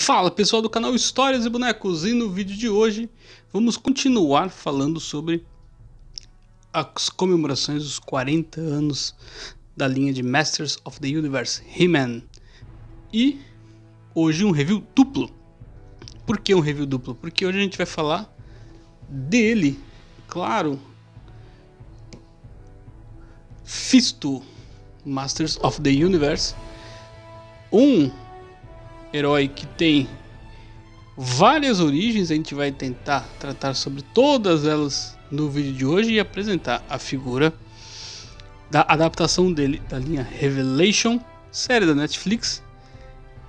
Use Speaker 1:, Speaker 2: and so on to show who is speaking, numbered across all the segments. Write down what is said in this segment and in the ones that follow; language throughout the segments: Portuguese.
Speaker 1: Fala pessoal do canal Histórias e Bonecos, e no vídeo de hoje vamos continuar falando sobre as comemorações dos 40 anos da linha de Masters of the Universe He-Man. E hoje um review duplo. Por que um review duplo? Porque hoje a gente vai falar dele, claro, Fisto, Masters of the Universe, um herói que tem várias origens. A gente vai tentar tratar sobre todas elas no vídeo de hoje e apresentar a figura da adaptação dele da linha Revelation, série da Netflix.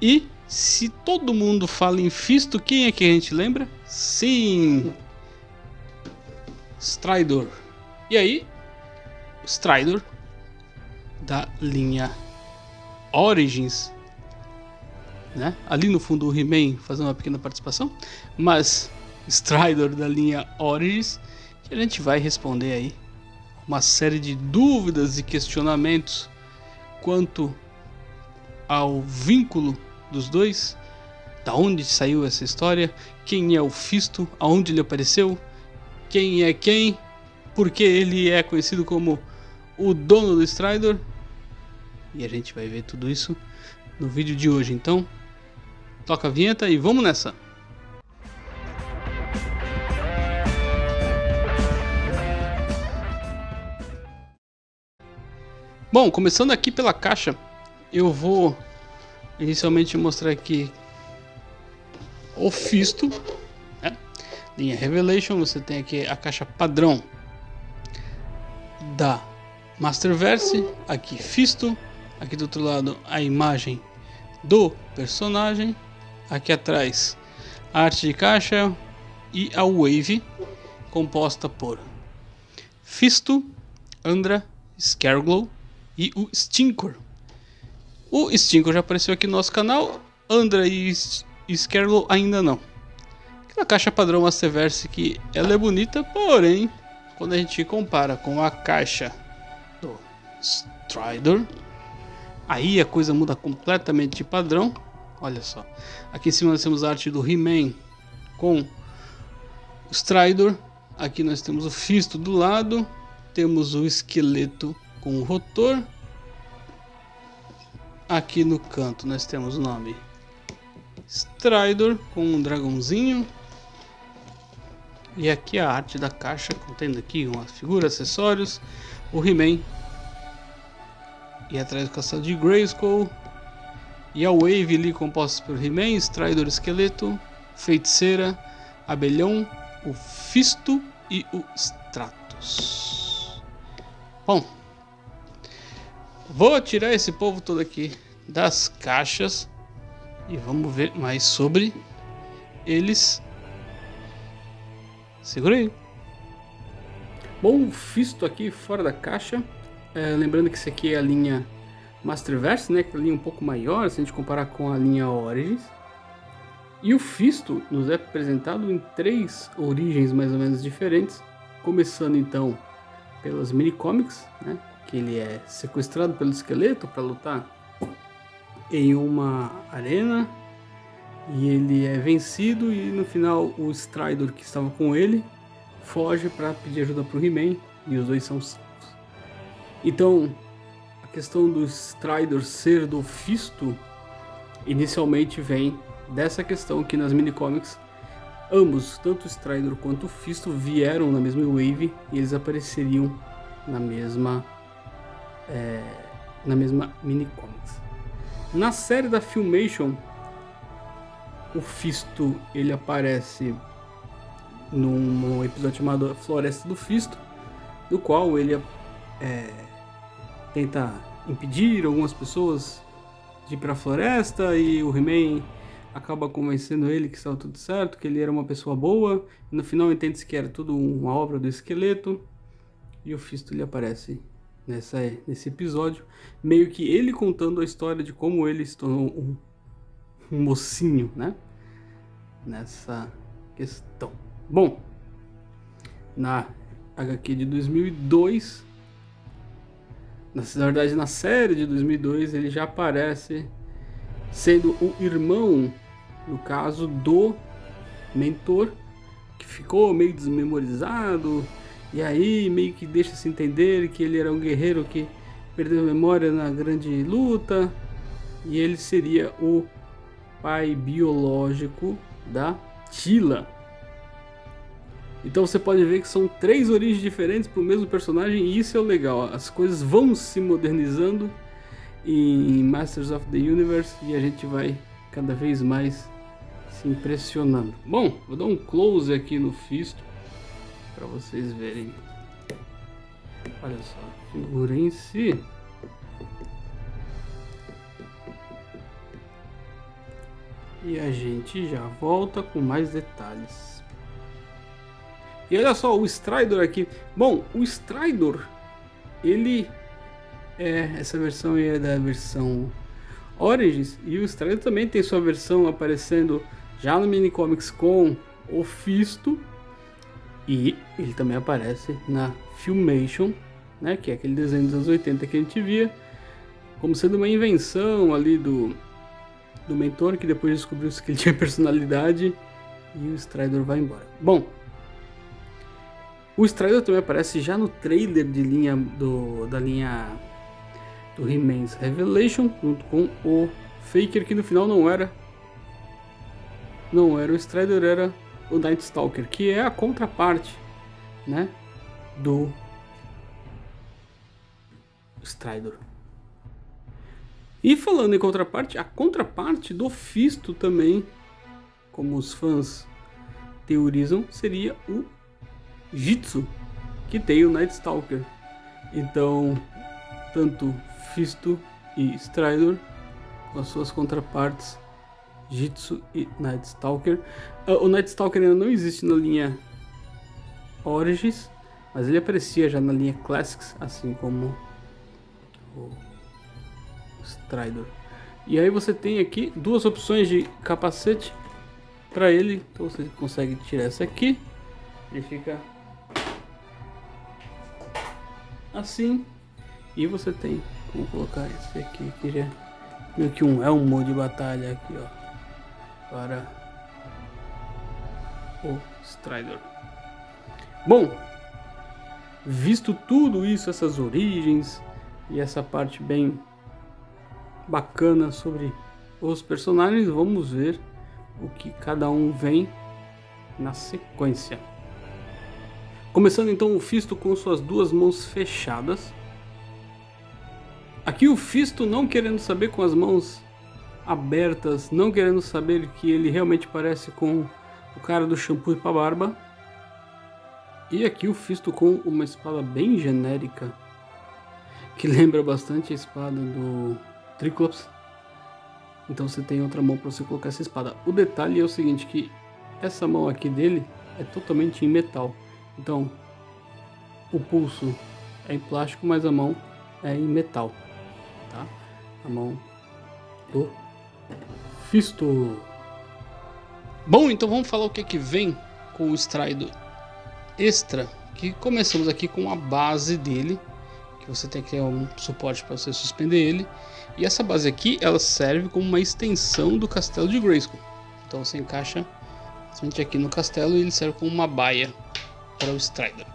Speaker 1: E se todo mundo fala em Fisto, quem é que a gente lembra? Sim, Stridor. E aí, Stridor da linha Origins, né? Ali no fundo o He-Man fazendo uma pequena participação, mas Stridor da linha Origins, que a gente vai responder aí uma série de dúvidas e questionamentos quanto ao vínculo dos dois, da onde saiu essa história, quem é o Fisto, aonde ele apareceu, quem é quem, porque ele é conhecido como o dono do Stridor, e a gente vai ver tudo isso no vídeo de hoje. Então toca a vinheta e vamos nessa! Bom, começando aqui pela caixa, eu vou inicialmente mostrar aqui o Fisto, né? Linha Revelation. Você tem aqui a caixa padrão da Masterverse, aqui Fisto, aqui do outro lado a imagem do personagem, aqui atrás a arte de caixa e a Wave, composta por Fisto, Andra, Scareglow e o Stinkor. O Stinkor já apareceu aqui no nosso canal, Andra e Scareglow ainda não. Aquela caixa padrão Masterverse que ela é bonita, porém quando a gente compara com a caixa do Stridor, aí a coisa muda completamente de padrão. Olha só, aqui em cima nós temos a arte do He-Man com o Stridor, aqui nós temos o Fisto do lado, temos o esqueleto com o rotor, aqui no canto nós temos o nome Stridor com um dragãozinho, e aqui a arte da caixa contendo aqui uma figura, acessórios, o He-Man, e atrás do castelo de Grayskull, e a Wave ali composta por He-Man, Stridor, esqueleto, feiticeira, abelhão, o Fisto e o Stratos. Bom, vou tirar esse povo todo aqui das caixas e vamos ver mais sobre eles. Segura aí. Bom, o Fisto aqui fora da caixa. Lembrando que isso aqui é a linha Masterverse, né? Que é a linha um pouco maior, se a gente comparar com a linha Origins. E o Fisto nos é apresentado em 3 origens mais ou menos diferentes. Começando então pelas mini-comics, né? Que ele é sequestrado pelo esqueleto para lutar em uma arena. E ele é vencido e no final o Stridor, que estava com ele, foge para pedir ajuda para o He-Man e os dois são salvos. Então, a questão do Stridor ser do Fisto inicialmente vem dessa questão que nas minicomics ambos, tanto o Stridor quanto o Fisto, vieram na mesma wave e eles apareceriam na mesma minicomics. Na série da Filmation, o Fisto ele aparece num episódio chamado Floresta do Fisto, no qual ele tenta impedir algumas pessoas de ir para a floresta, e o He-Man acaba convencendo ele que estava tudo certo, que ele era uma pessoa boa, e no final entende-se que era tudo uma obra do esqueleto, e o Fisto ele aparece nesse episódio, meio que ele contando a história de como ele se tornou um mocinho, né? Nessa questão. Bom, na HQ de 2002, na verdade na série de 2002, ele já aparece sendo o irmão no caso do mentor, que ficou meio desmemorizado, e aí meio que deixa se entender que ele era um guerreiro que perdeu a memória na grande luta, e ele seria o pai biológico da Tila. Então você pode ver que são 3 origens diferentes para o mesmo personagem, e isso é o legal. As coisas vão se modernizando em Masters of the Universe e a gente vai cada vez mais se impressionando. Bom, vou dar um close aqui no Fisto para vocês verem. Olha só, a figura em si. E a gente já volta com mais detalhes. E olha só o Stridor aqui. Bom, o Stridor, ele essa versão aí é da versão Origins, e o Stridor também tem sua versão aparecendo já no Minicomics com o Fisto, e ele também aparece na Filmation, né, que é aquele desenho dos anos 80 que a gente via, como sendo uma invenção ali do mentor, que depois descobriu-se que ele tinha personalidade, e o Stridor vai embora. Bom, o Stridor também aparece já no trailer de linha da linha do He-Man's Revelation, junto com o Faker, que no final não era o Stridor, era o Night Stalker, que é a contraparte, né, do Stridor. E falando em contraparte, a contraparte do Fisto também, como os fãs teorizam, seria o Jitsu, que tem o Night Stalker. Então, tanto Fisto e Stridor, com as suas contrapartes Jitsu e Night Stalker. O Night Stalker ainda não existe na linha Origins, mas ele aparecia já na linha Classics, assim como o Stridor. E aí você tem aqui 2 opções de capacete para ele. Então você consegue tirar essa aqui, ele fica assim, e você tem como colocar esse aqui, que já é meio que um elmo de batalha aqui, ó, para o Stridor. Bom, visto tudo isso, essas origens e essa parte bem bacana sobre os personagens, vamos ver o que cada um vem na sequência. Começando então o Fisto com suas 2 mãos fechadas. Aqui o Fisto não querendo saber, com as mãos abertas, não querendo saber, que ele realmente parece com o cara do shampoo para barba. E aqui o Fisto com uma espada bem genérica, que lembra bastante a espada do Triclops. Então você tem outra mão para você colocar essa espada. O detalhe é o seguinte, que essa mão aqui dele é totalmente em metal. Então o pulso é em plástico, mas a mão é em metal, tá? A mão do Fisto. Bom, então vamos falar o que vem com o Stridor extra, que começamos aqui com a base dele, que você tem que ter um suporte para você suspender ele, e essa base aqui ela serve como uma extensão do castelo de Grayskull. Então você encaixa somente aqui no castelo e ele serve como uma baia para o Stridor.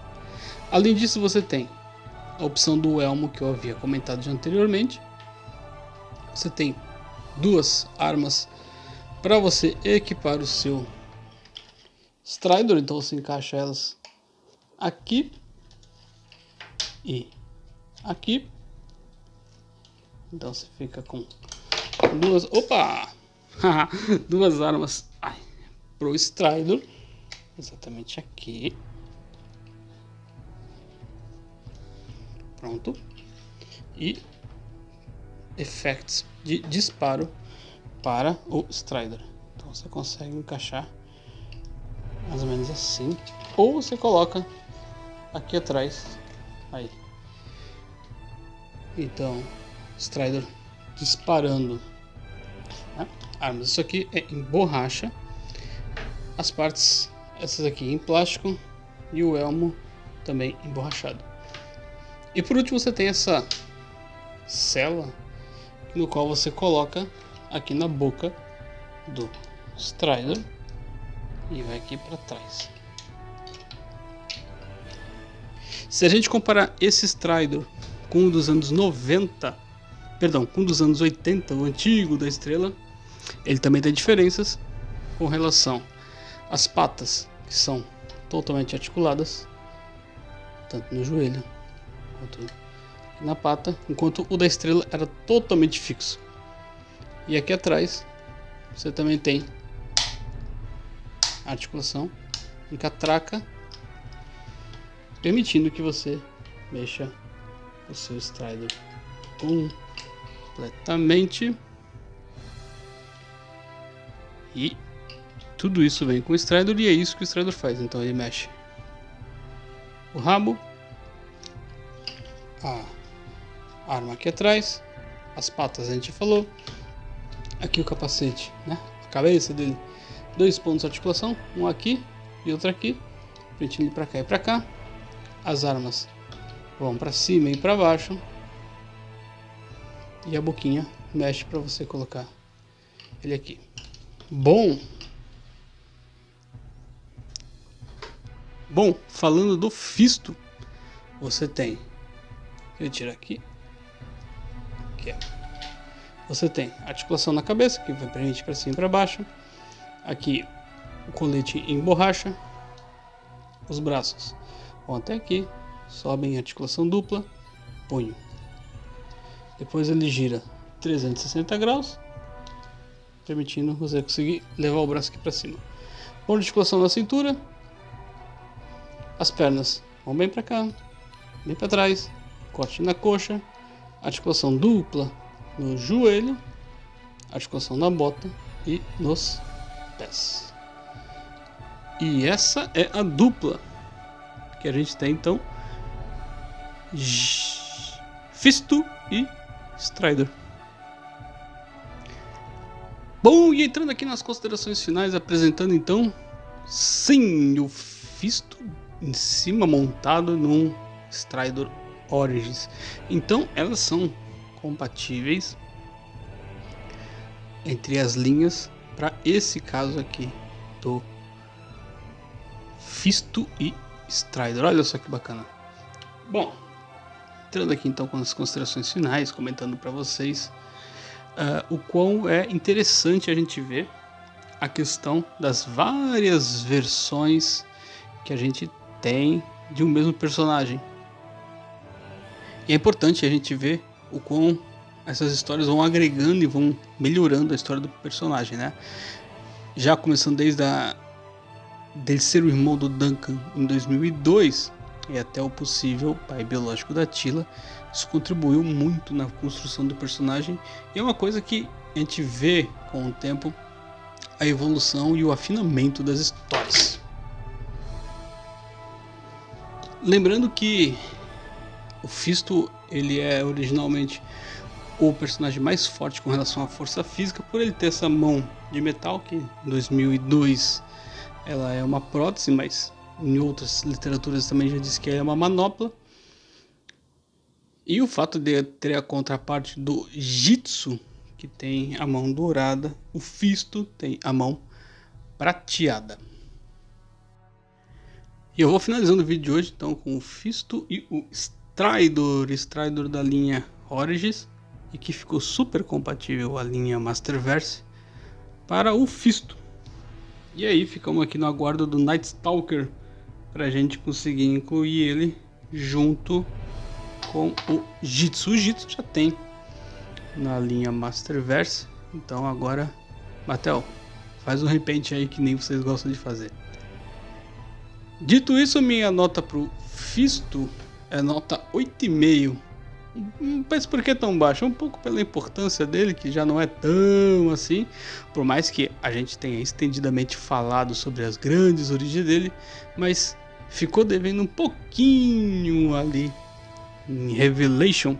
Speaker 1: Além disso, você tem a opção do elmo que eu havia comentado já anteriormente. Você tem 2 armas para você equipar o seu Stridor, então você encaixa elas aqui e aqui. Então você fica com 2, opa, 2 armas pro Stridor, exatamente aqui. Pronto. E effects de disparo para o Stridor. Então você consegue encaixar mais ou menos assim, ou você coloca aqui atrás, aí. Então, Stridor disparando, né? Armas. Isso aqui é em borracha, as partes essas aqui em plástico e o elmo também emborrachado. E por último você tem essa cela, no qual você coloca aqui na boca do Strider e vai aqui para trás. Se a gente comparar esse Strider com o dos anos 90, perdão, com o dos anos 80, o antigo da estrela, ele também tem diferenças com relação às patas, que são totalmente articuladas, tanto no joelho quanto na pata, enquanto o da estrela era totalmente fixo. E aqui atrás você também tem a articulação em catraca, permitindo que você mexa o seu Strider completamente. E tudo isso vem com o Strider e é isso que o Strider faz. Então ele mexe o rabo, a arma aqui atrás, as patas a gente falou, aqui o capacete, né? A cabeça dele, 2 pontos de articulação, um aqui e outro aqui, permitindo para cá e para cá. As armas vão para cima e para baixo e a boquinha mexe para você colocar ele aqui. Bom, falando do fisto, você tem, eu tirar aqui, você tem articulação na cabeça que vai permitir para cima e para baixo, aqui o colete em borracha, os braços vão até aqui, sobem em articulação dupla, punho, depois ele gira 360 graus, permitindo você conseguir levar o braço aqui para cima. Ponto de articulação na cintura, as pernas vão bem para cá, bem para trás, corte na coxa, articulação dupla no joelho, articulação na bota e nos pés. E essa é a dupla que a gente tem então, Fisto e Strider. Bom, e entrando aqui nas considerações finais, apresentando então, sim, o Fisto em cima montado num Strider Origins. Então elas são compatíveis entre as linhas para esse caso aqui do Fisto e Strider. Olha só que bacana. Bom, entrando aqui então com as considerações finais, comentando para vocês o quão é interessante a gente ver a questão das várias versões que a gente tem de um mesmo personagem. E é importante a gente ver o quão essas histórias vão agregando e vão melhorando a história do personagem, né? Já começando desde dele ser o irmão do Duncan em 2002 e até o possível pai biológico da Teela, isso contribuiu muito na construção do personagem e é uma coisa que a gente vê com o tempo a evolução e o afinamento das histórias. Lembrando que o Fisto ele é originalmente o personagem mais forte com relação à força física, por ele ter essa mão de metal, que em 2002 ela é uma prótese, mas em outras literaturas também já diz que é uma manopla. E o fato de ter a contraparte do Jitsu, que tem a mão dourada, o Fisto tem a mão prateada. E eu vou finalizando o vídeo de hoje então com o Fisto e o Strider da linha Origins, e que ficou super compatível a linha Masterverse para o Fisto. E aí ficamos aqui no aguardo do Night Stalker para a gente conseguir incluir ele junto com o Jitsu. O Jitsu já tem na linha Masterverse, então agora, Matel, faz um repaint aí que nem vocês gostam de fazer. Dito isso, minha nota pro Fisto é nota 8,5. Mas por que tão baixo? Um pouco pela importância dele, que já não é tão assim, por mais que a gente tenha estendidamente falado sobre as grandes origens dele, mas ficou devendo um pouquinho ali em Revelation,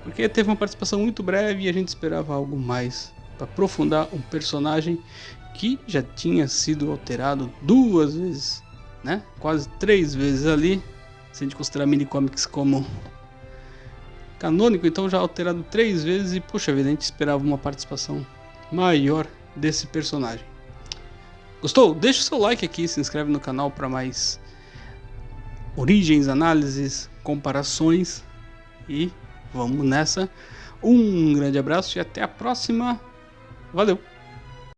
Speaker 1: porque teve uma participação muito breve e a gente esperava algo mais para aprofundar um personagem que já tinha sido alterado 2 vezes, né? Quase 3 vezes ali, se a gente considerar minicomics como canônico, então já alterado 3 vezes e, puxa vida, a gente esperava uma participação maior desse personagem. Gostou? Deixa o seu like aqui, se inscreve no canal para mais origens, análises, comparações e vamos nessa. Um grande abraço e até a próxima. Valeu!